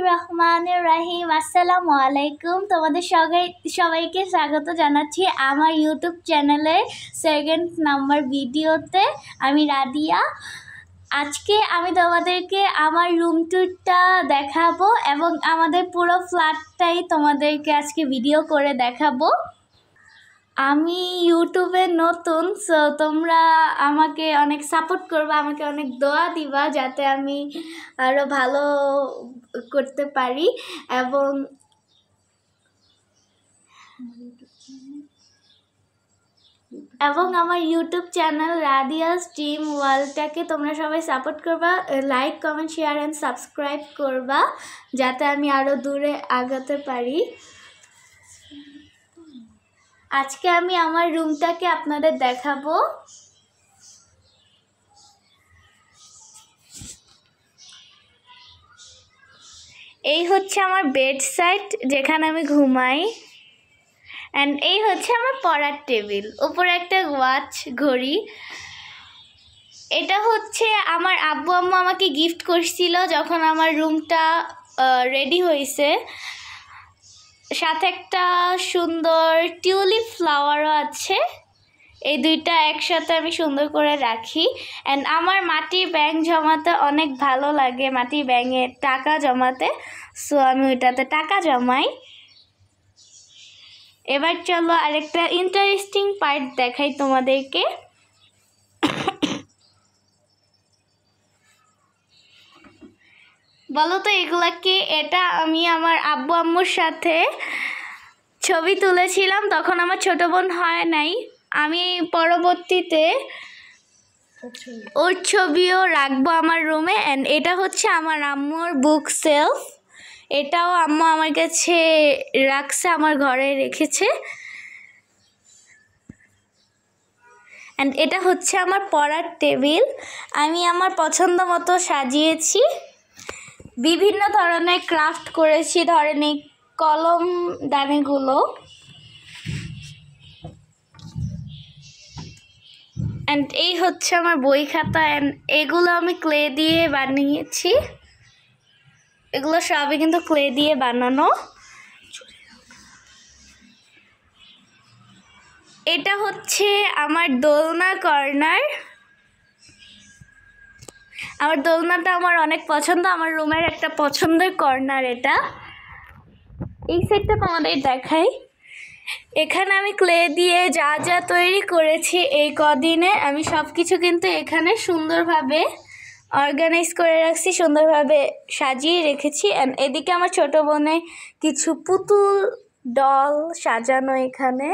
রহমানির রহিম। আসসালামু আলাইকুম। তোমাদের সবাইকে স্বাগত জানাচ্ছি আমার ইউটিউব চ্যানেলের সেকেন্ড নাম্বার ভিডিওতে। আমি রাদিয়া। আজকে আমি তোমাদেরকে আমার রুম ট্যুরটা দেখাবো এবং আমাদের পুরো ফ্ল্যাটটাই তোমাদেরকে আজকে ভিডিও করে দেখাবো। আমি ইউটিউবে নতুন, সো তোমরা আমাকে অনেক সাপোর্ট করবা, আমাকে অনেক দোয়া দিবা যাতে আমি আরও ভালো করতে পারি। এবং আমার ইউটিউব চ্যানেল রাদিয়াস ড্রিম ওয়ার্ল্ডটাকে তোমরা সবাই সাপোর্ট করবা, like comment share and subscribe করবা যাতে আমি আরও দূরে আগাতে পারি। আজকে আমি আমার রুমটাকে আপনাদের দেখাবো। এই হচ্ছে আমার বেড সাইড যেখানে আমি ঘুমাই, অ্যান্ড এই হচ্ছে আমার পড়ার টেবিল, উপরে একটা ওয়াচ ঘড়ি। এটা হচ্ছে আমার আব্বু আম্মু আমাকে গিফট করছিল যখন আমার রুমটা রেডি হয়েছে। সাথে একটা সুন্দর টিউলিপ ফ্লাওয়ারও আছে। এই দুইটা একসাথে আমি সুন্দর করে রাখি। অ্যান্ড আমার মাটির ব্যাংক জমাতে অনেক ভালো লাগে, মাটির ব্যাংকে টাকা জমাতে, সো আমি ওইটাতে টাকা জমাই। এবার চলো আরেকটা ইন্টারেস্টিং পার্ট দেখাই তোমাদেরকে। বলো তো এগুলা কি? এটা আমি আমার আব্বু আম্মুর সাথে ছবি তুলেছিলাম, তখন আমার ছোট বোন হয় নাই। আমি পরবর্তীতে ওর ছবিও রাখবো আমার রুমে। অ্যান্ড এটা হচ্ছে আমার আম্মুর বুক সেলফ, এটাও আম্মু আমার কাছে রাখছে, আমার ঘরে রেখেছে। অ্যান্ড এটা হচ্ছে আমার পড়ার টেবিল, আমি আমার পছন্দ মতো সাজিয়েছি, বিভিন্ন ধরনের ক্রাফট করেছি, ধরেন এই কলম দানিগুলো। অ্যান্ড এই হচ্ছে আমার বই খাতা, অ্যান্ড এগুলো আমি ক্লে দিয়ে বানিয়েছি। এগুলো সবই কিন্তু ক্লে দিয়ে বানানো। এটা হচ্ছে আমার দোলনা কর্নার। আমার দোলনাটা আমার অনেক পছন্দ, আমার রুমের একটা পছন্দের কর্নার এটা। এই সাইডটা তোমাদের দেখাই। এখানে আমি ক্লে দিয়ে যা যা তৈরি করেছি এই কদিনে, আমি সব কিছু কিন্তু এখানে সুন্দরভাবে অর্গানাইজ করে রাখছি, সুন্দরভাবে সাজিয়ে রেখেছি। অ্যান্ড এদিকে আমার ছোটো বোনের কিছু পুতুল ডল সাজানো এখানে।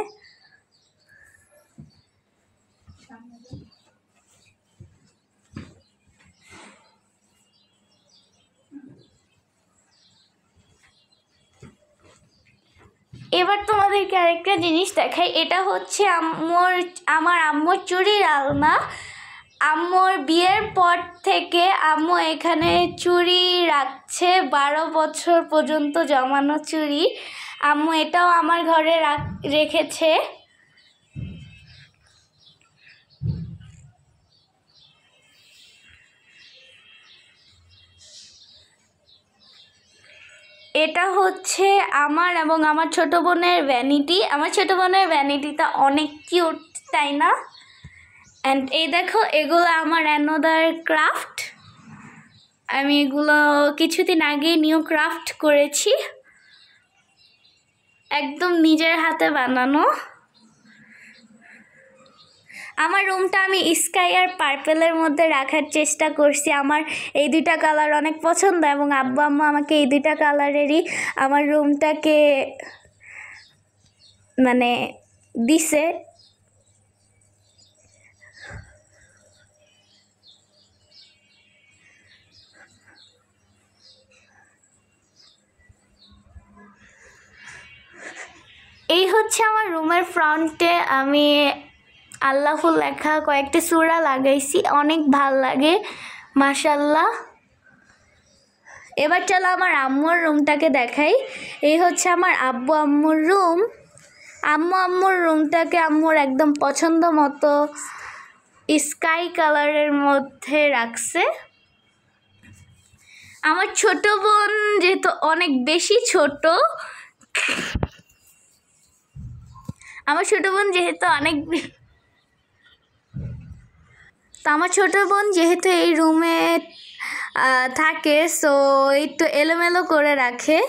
এবার তোমাদেরকে আরেকটা জিনিস দেখাই। এটা হচ্ছে আমার আম্মুর চুড়ির আলনা। আম্মুর বিয়ের পর থেকে আম্মু এখানে চুড়ি রাখছে, 12 বছর পর্যন্ত জমানো চুড়ি। আম্মু এটাও আমার ঘরে রেখেছে। এটা হচ্ছে আমার এবং আমার ছোট বোনের ভ্যানিটি। আমার ছোট বোনের ভ্যানিটিটা অনেক কিউট, তাই না? অ্যান্ড এই দেখো, এগুলো আমার অ্যানোদার ক্রাফট। আমি এগুলো কিছুদিন আগেই নিউ ক্রাফট করেছি, একদম নিজের হাতে বানানো। আমার রুমটা আমি স্কাই আর পার্পেলের মধ্যে রাখার চেষ্টা করছি। আমার এই দুইটা কালার অনেক পছন্দ এবং আব্বু আম্মু আমাকে এই দুইটা কালারেরই আমার রুমটাকে মানে দিছে। এই হচ্ছে আমার রুমের ফ্রন্টে আমি আল্লাহুর লেখা কয়েকটি সূরা লাগাইছি, অনেক ভাল লাগে মাশাআল্লাহ। এবার চলো আমার আম্মুর রুমটাকে দেখাই। এই হচ্ছে আমার আব্বু আম্মুর রুম। আম্মুর রুমটাকে আম্মুর একদম পছন্দ মতো স্কাই কালারের মধ্যে রাখছে। আমার ছোট বোন যেহেতু অনেক বেশি ছোট, আমার ছোট বোন যেহেতু এই রুমে থাকে, সো একটু এলোমেলো করে রাখে,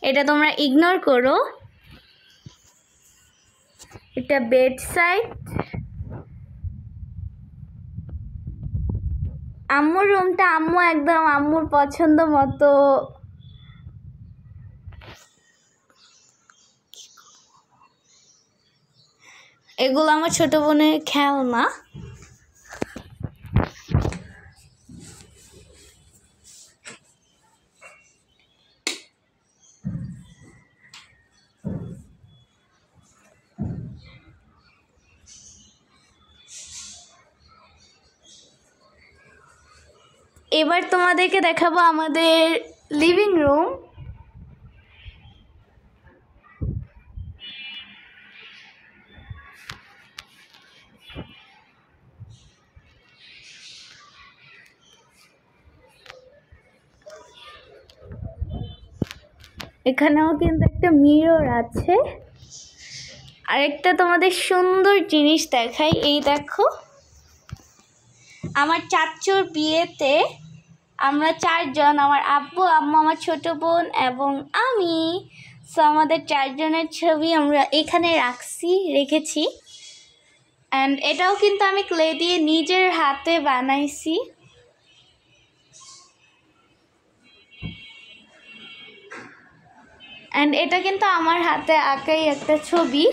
এটা তোমরা ইগনোর করো। এটা বেড সাইড। আম্মুর রুমটা একদম আম্মুর পছন্দ মতো এগুলো আমার ছোট বোনের খেলনা। এবার তোমাদেরকে দেখাবো আমাদের লিভিং রুম। এখানেও কিন্তু একটা মিরর আছে। আরেকটা তোমাদের সুন্দর জিনিস দেখাই, এই দেখো, আমার চাচুর বিয়েতে আমরা 4 জন, আমার আব্বু, আম্মু, আমার ছোট বোন এবং আমি, সো আমাদের 4 জনের ছবি আমরা এখানে রেখেছি। অ্যান্ড এটাও কিন্তু আমি ক্লে দিয়ে নিজের হাতে বানাইছি। অ্যান্ড এটা কিন্তু আমার হাতে আঁকাই একটা ছবি।